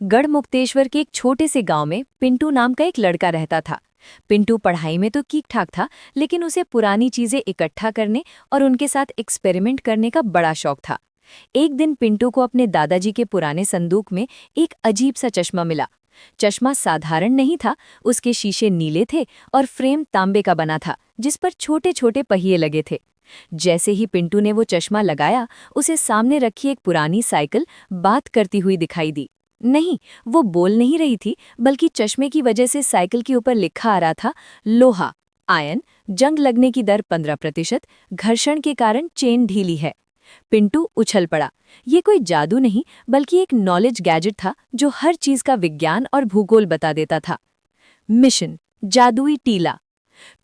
गढ़मुक्तेश्वर के एक छोटे से गांव में पिंटू नाम का एक लड़का रहता था। पिंटू पढ़ाई में तो ठीक ठाक था, लेकिन उसे पुरानी चीजें इकट्ठा करने और उनके साथ एक्सपेरिमेंट करने का बड़ा शौक था। एक दिन पिंटू को अपने दादाजी के पुराने संदूक में एक अजीब सा चश्मा मिला। चश्मा साधारण नहीं था, उसके शीशे नीले थे और फ्रेम तांबे का बना था, जिस पर छोटे छोटे पहिए लगे थे। जैसे ही पिंटू ने वो चश्मा लगाया, उसे सामने रखी एक पुरानी साइकिल बात करती हुई दिखाई दी। नहीं, वो बोल नहीं रही थी, बल्कि चश्मे की वजह से साइकिल के ऊपर लिखा आ रहा था, लोहा, आयन, जंग लगने की दर 15%, घर्षण के कारण चेन ढीली है। पिंटू उछल पड़ा। ये कोई जादू नहीं, बल्कि एक नॉलेज गैजेट था जो हर चीज का विज्ञान और भूगोल बता देता था। मिशन जादुई टीला।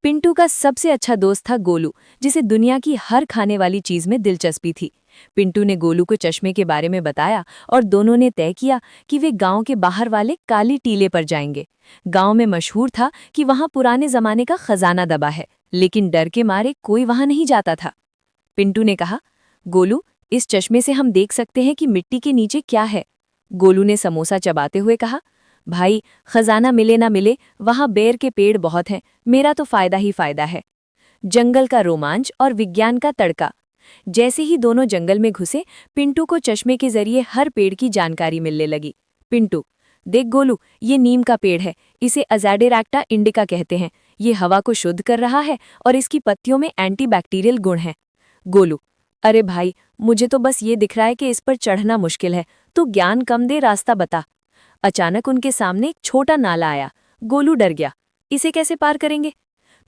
पिंटू का सबसे अच्छा दोस्त था गोलू, जिसे दुनिया की हर खाने वाली चीज में दिलचस्पी थी। पिंटू ने गोलू को चश्मे के बारे में बताया और दोनों ने तय किया कि वे गांव के बाहर वाले काली टीले पर जाएंगे। गांव में मशहूर था कि वहां पुराने जमाने का खजाना दबा है, लेकिन डर के मारे कोई वहां नहीं जाता था। पिंटू ने कहा, गोलू, इस चश्मे से हम देख सकते हैं कि मिट्टी के नीचे क्या है। गोलू ने समोसा चबाते हुए कहा, भाई, खजाना मिले ना मिले, वहां बेर के पेड़ बहुत हैं, मेरा तो फायदा ही फायदा है। जंगल का रोमांच और विज्ञान का तड़का। जैसे ही दोनों जंगल में घुसे, पिंटू को चश्मे के जरिए हर पेड़ की जानकारी मिलने लगी। पिंटू, देख गोलू, ये नीम का पेड़ है, इसे अज़ैडिरैक्टा इंडिका कहते हैं। ये हवा को शुद्ध कर रहा है और इसकी पत्तियों में एंटीबैक्टीरियल गुण हैं। गोलू, अरे भाई, मुझे तो बस ये दिख रहा है कि इस पर चढ़ना मुश्किल है, तू ज्ञान कम दे, रास्ता बता। अचानक उनके सामने एक छोटा नाला आया। गोलू डर गया, इसे कैसे पार करेंगे?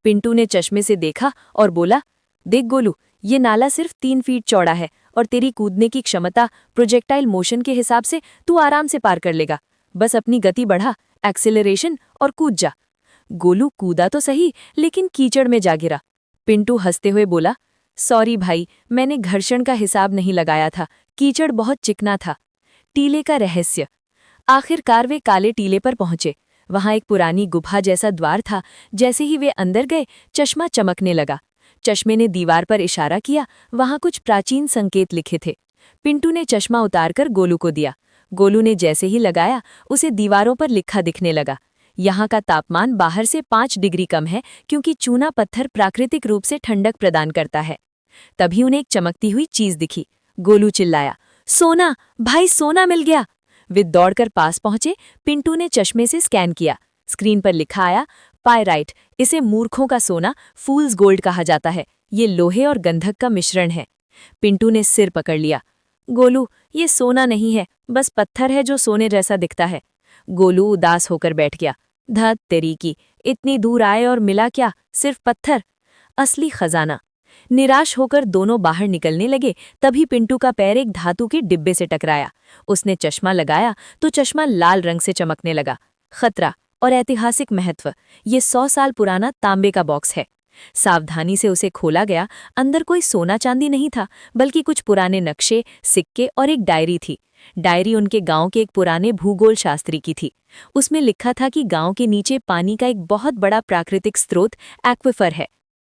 पिंटू ने चश्मे से देखा और बोला, देख गोलू, ये नाला सिर्फ 3 फीट चौड़ा है और तेरी कूदने की क्षमता, प्रोजेक्टाइल मोशन के हिसाब से तू आराम से पार कर लेगा। बस अपनी गति बढ़ा, एक्सेलरेशन, और कूद जा। गोलू कूदा तो सही, लेकिन कीचड़ में जा गिरा। पिंटू हंसते हुए बोला, सॉरी भाई, मैंने घर्षण का हिसाब नहीं लगाया था, कीचड़ बहुत चिकना था। टीले का रहस्य। आखिरकार वे काले टीले पर पहुंचे। वहां एक पुरानी गुफा जैसा द्वार था। जैसे ही वे अंदर गए, चश्मा चमकने लगा। चश्मे ने दीवार पर इशारा किया, वहां कुछ प्राचीन संकेत लिखे थे। पिंटू ने चश्मा उतारकर गोलू को दिया। गोलू ने जैसे ही लगाया, उसे दीवारों पर लिखा दिखने लगा, यहाँ का तापमान बाहर से 5 डिग्री कम है, क्योंकि चूना पत्थर प्राकृतिक रूप से ठंडक प्रदान करता है। तभी उन्हें एक चमकती हुई चीज दिखी। गोलू चिल्लाया, सोना! भाई, सोना मिल गया! वे दौड़कर पास पहुंचे। पिंटू ने चश्मे से स्कैन किया। स्क्रीन पर लिखा आया, पायराइट, इसे मूर्खों का सोना, फूल्स गोल्ड कहा जाता है। ये लोहे और गंधक का मिश्रण है। पिंटू ने सिर पकड़ लिया। गोलू, ये सोना नहीं है, बस पत्थर है जो सोने जैसा दिखता है। गोलू उदास होकर बैठ गया। धत तेरी की, इतनी दूर आए और मिला क्या? सिर्फ पत्थर। असली खजाना। निराश होकर दोनों बाहर निकलने लगे। तभी पिंटू का पैर एक धातु के डिब्बे से टकराया। उसने चश्मा लगाया तो चश्मा लाल रंग से चमकने लगा। खतरा और ऐतिहासिक महत्व। ये 100 साल पुराना तांबे का बॉक्स है। सावधानी से उसे खोला गया। अंदर कोई सोना चांदी नहीं था, बल्कि कुछ पुराने नक्शे, सिक्के और एक डायरी थी। डायरी उनके गांव के एक पुराने भूगोल शास्त्री की थी। उसमें लिखा था कि गांव के नीचे पानी का एक बहुत बड़ा प्राकृतिक स्रोत, एक्विफर है।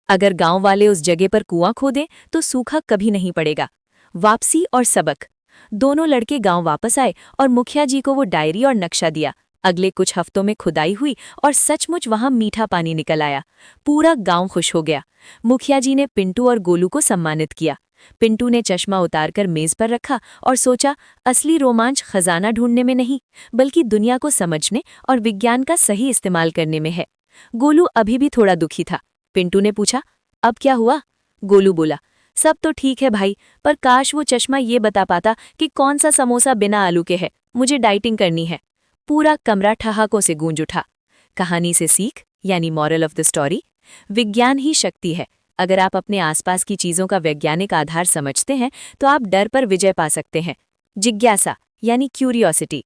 अगर गांव वाले उस जगह पर कुआं खोदें तो सूखा कभी नहीं पड़ेगा। वापसी और सबक। दोनों लड़के गांव वापस आए और मुखिया जी को वो डायरी और नक्शा दिया। अगले कुछ हफ्तों में खुदाई हुई और सचमुच वहां मीठा पानी निकल आया। पूरा गांव खुश हो गया। मुखिया जी ने पिंटू और गोलू को सम्मानित किया। पिंटू ने चश्मा उतारकर मेज पर रखा और सोचा, असली रोमांच खजाना ढूंढने में नहीं, बल्कि दुनिया को समझने और विज्ञान का सही इस्तेमाल करने में है। गोलू अभी भी थोड़ा दुखी था। पिंटू ने पूछा, अब क्या हुआ? गोलू बोला, सब तो ठीक है भाई, पर काश वो चश्मा ये बता पाता कि कौन सा समोसा बिना आलू के है। मुझे डाइटिंग करनी है। पूरा कमरा ठहाकों से गूंज उठा। कहानी से सीख, यानी मॉरल ऑफ द स्टोरी, विज्ञान ही शक्ति है। अगर आप अपने आसपास की चीजों का वैज्ञानिक आधार समझते हैं तो आप डर पर विजय पा सकते हैं। जिज्ञासा, यानी क्यूरियोसिटी।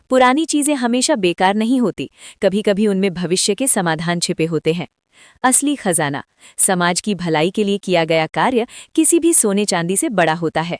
पुरानी चीजें हमेशा बेकार नहीं होती, कभी कभी उनमें भविष्य के समाधान छिपे होते हैं। असली खजाना, समाज की भलाई के लिए किया गया कार्य किसी भी सोने चांदी से बड़ा होता है।